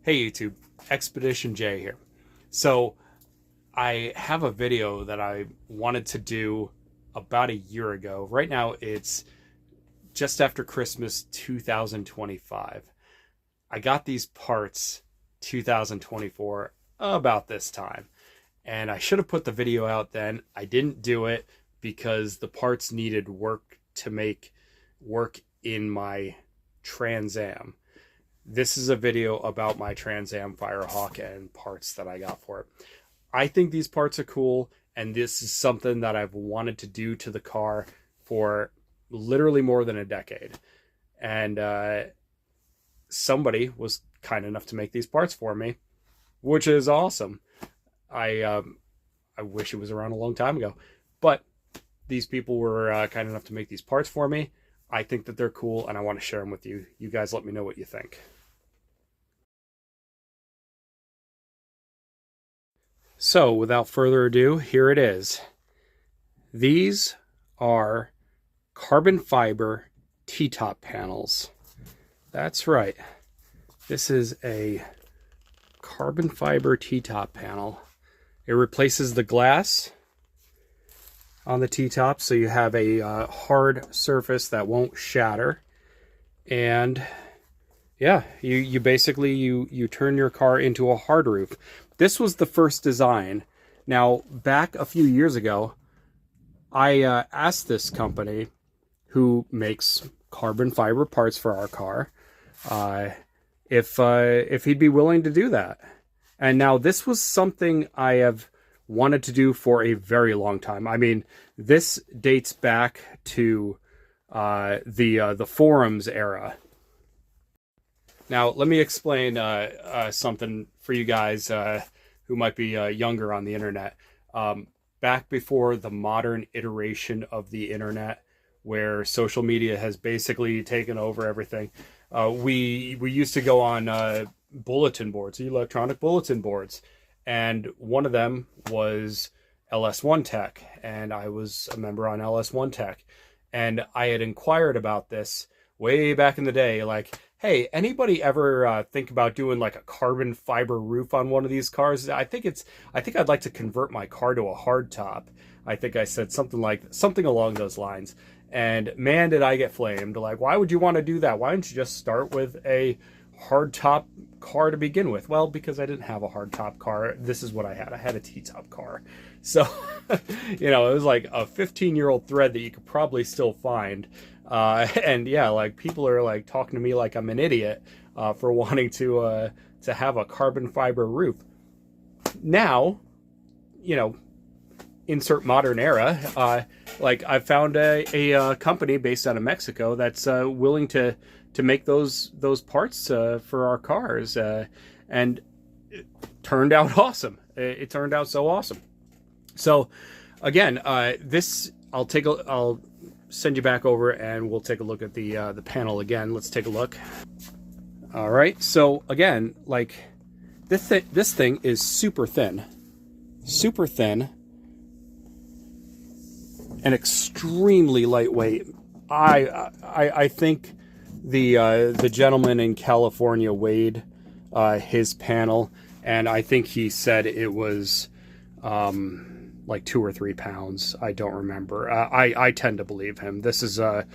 Hey YouTube, Expedition J here. So I have a video that I wanted to do about a year ago. Right now it's just after Christmas 2025. I got these parts 2024 about this time. And I should have put the video out then. I didn't do it because the parts needed work to make work in my Trans Am. This is a video about my Trans Am Firehawk and parts that I got for it. I think these parts are cool, and this is something that I've wanted to do to the car for literally more than a decade. And somebody was kind enough to make these parts for me, which is awesome. I wish it was around a long time ago, but these people were kind enough to make these parts for me. I think that they're cool, and I want to share them with you. You guys let me know what you think. So, without further ado, here it is. These are carbon fiber T-top panels. That's right. This is a carbon fiber T-top panel. It replaces the glass on the T-top, so you have a hard surface that won't shatter. And yeah, you basically you turn your car into a hard roof. This was the first design. Now, back a few years ago, I asked this company who makes carbon fiber parts for our car if he'd be willing to do that. And now this was something I have wanted to do for a very long time. I mean, this dates back to the forums era. Now, let me explain something for you guys who might be younger on the internet. Back before the modern iteration of the internet, where social media has basically taken over everything, we used to go on bulletin boards, electronic bulletin boards, and one of them was LS1 Tech, and I was a member on LS1 Tech, and I had inquired about this way back in the day, like, hey, anybody ever think about doing like a carbon fiber roof on one of these cars? I think I'd like to convert my car to a hard top. I think I said something along those lines. And man, did I get flamed. Like, why would you want to do that? Why don't you just start with a hard top car to begin with? Well, because I didn't have a hard top car. This is what I had. I had a T-top car. So, it was like a 15-year-old thread that you could probably still find. And yeah, like people are like talking to me like I'm an idiot for wanting to have a carbon fiber roof. Now, insert modern era. Like I found a company based out of Mexico that's willing to make those parts for our cars, and it turned out awesome. It turned out so awesome. So, again, this I'll send you back over and we'll take a look at the panel again. Let's take a look. All right. So again, like this thing is super thin, and extremely lightweight. I think the gentleman in California weighed his panel, and I think he said it was like 2 or 3 pounds. I don't remember. I tend to believe him. This is a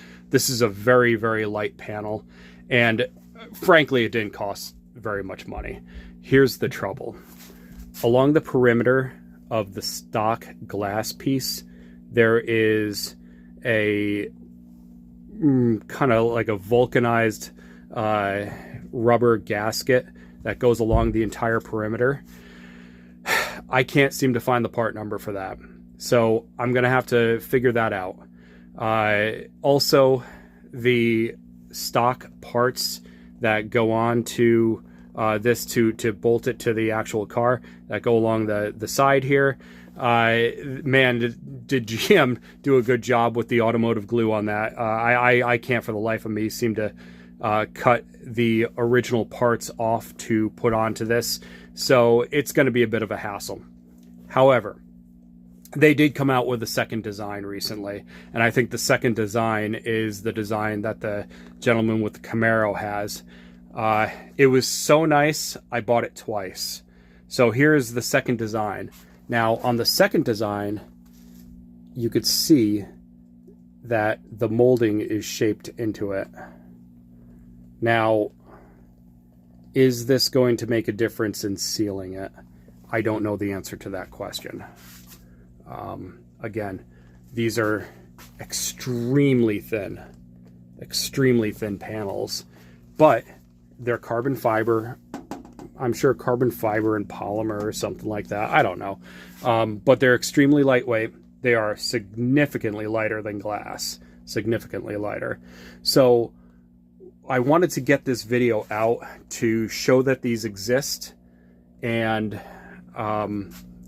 very, very light panel, and frankly, it didn't cost very much money. Here's the trouble: along the perimeter of the stock glass piece, there is a kind of like a vulcanized rubber gasket that goes along the entire perimeter. I can't seem to find the part number for that, so I'm gonna have to figure that out. Also, the stock parts that go on to this to bolt it to the actual car that go along the side here, man, did GM do a good job with the automotive glue on that. I can't for the life of me seem to cut the original parts off to put onto this, so it's going to be a bit of a hassle. However, they did come out with a second design recently, and I think the second design is the design that the gentleman with the Camaro has. It was so nice, I bought it twice. So here's the second design. Now, on the second design, you could see that the molding is shaped into it. Now, is this going to make a difference in sealing it? I don't know the answer to that question. Again, these are extremely thin panels, but they're carbon fiber. I'm sure carbon fiber and polymer or something like that. I don't know. But they're extremely lightweight. They are significantly lighter than glass. Significantly lighter. So I wanted to get this video out to show that these exist. And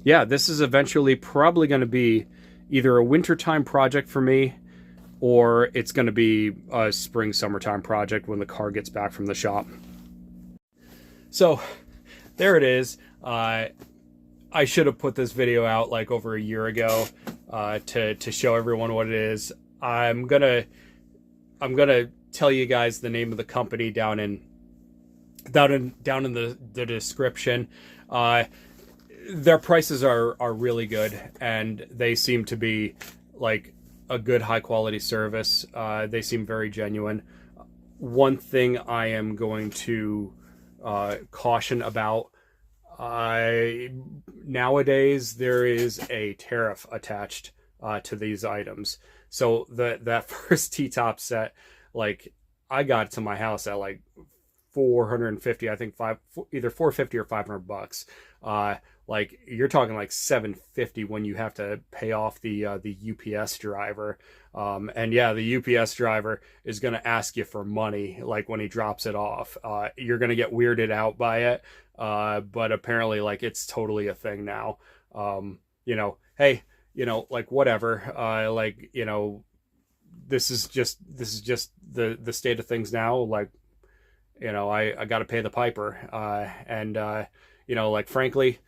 yeah, this is eventually probably going to be either a wintertime project for me, or it's going to be a spring, summertime project when the car gets back from the shop. So there it is. I should have put this video out like over a year ago to show everyone what it is. I'm gonna tell you guys the name of the company down in the description. Their prices are really good, and they seem to be like a good high quality service. They seem very genuine. One thing I am going to caution about, nowadays there is a tariff attached to these items. So that first T-top set, like, I got to my house at like 450, I think either 450 or $500. Like, you're talking like 750 when you have to pay off the UPS driver. And yeah, the UPS driver is going to ask you for money, like when he drops it off. You're going to get weirded out by it. But apparently, like, it's totally a thing now. You know, hey, you know, like, whatever. Like, you know, this is just the state of things now. Like, you know, I got to pay the piper. And you know, like, frankly,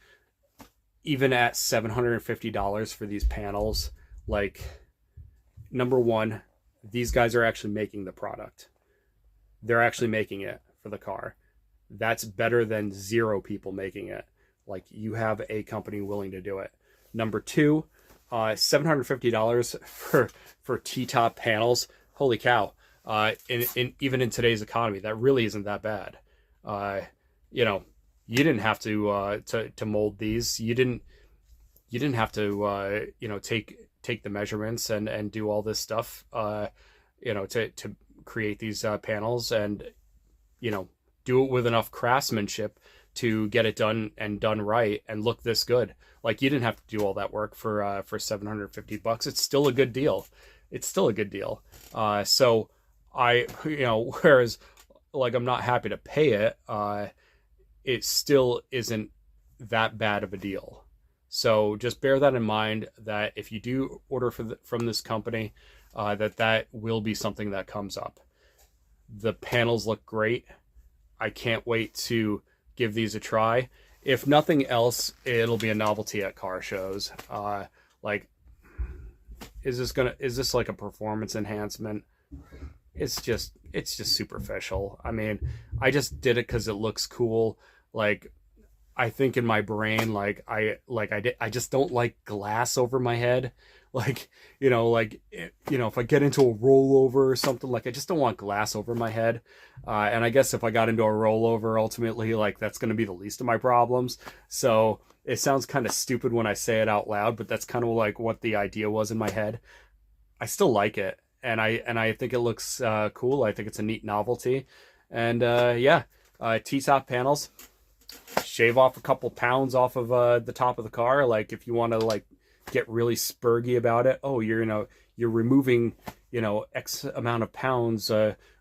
even at $750 for these panels, like, number one, these guys are actually making the product. They're actually making it for the car. That's better than 0 people making it. Like, you have a company willing to do it. Number two, $750 for T-top panels. Holy cow. Even in today's economy, that really isn't that bad. You know, you didn't have to mold these. You didn't have to you know, take the measurements and do all this stuff, you know, to create these panels, and, you know, do it with enough craftsmanship to get it done right and look this good. Like, you didn't have to do all that work for $750. It's still a good deal. It's still a good deal. So you know, whereas, like, I'm not happy to pay it, it still isn't that bad of a deal. So just bear that in mind, that if you do order from this company, that will be something that comes up. The panels look great. I can't wait to give these a try. If nothing else, it'll be a novelty at car shows. Like, is this like a performance enhancement? It's just superficial. I mean, I just did it because it looks cool. Like, I think in my brain, like, I just don't like glass over my head. Like, you know, like, you know, if I get into a rollover or something, like, I just don't want glass over my head. And I guess if I got into a rollover, ultimately, like, that's going to be the least of my problems. So it sounds kind of stupid when I say it out loud, but that's kind of like what the idea was in my head. I still like it. And I think it looks cool. I think it's a neat novelty. And yeah, T-top panels, shave off a couple pounds off of the top of the car. Like, if you want to, like, get really spurgy about it, oh, you're removing, you know, X amount of pounds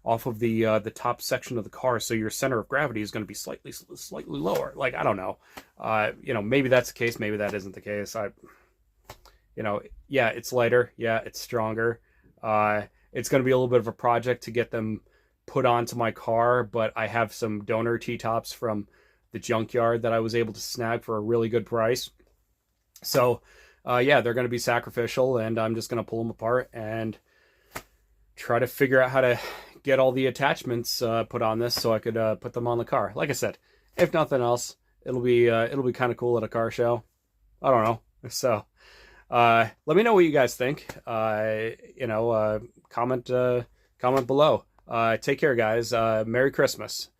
off of the top section of the car, so your center of gravity is going to be slightly lower. Like, I don't know. You know, maybe that's the case. Maybe that isn't the case. You know, yeah, it's lighter. Yeah, it's stronger. It's going to be a little bit of a project to get them put onto my car, but I have some donor T-tops from the junkyard that I was able to snag for a really good price. So, yeah, they're going to be sacrificial, and I'm just going to pull them apart and try to figure out how to get all the attachments put on this so I could put them on the car. Like I said, if nothing else, it'll be kind of cool at a car show. I don't know. So let me know what you guys think. Comment below. Take care, guys. Merry Christmas.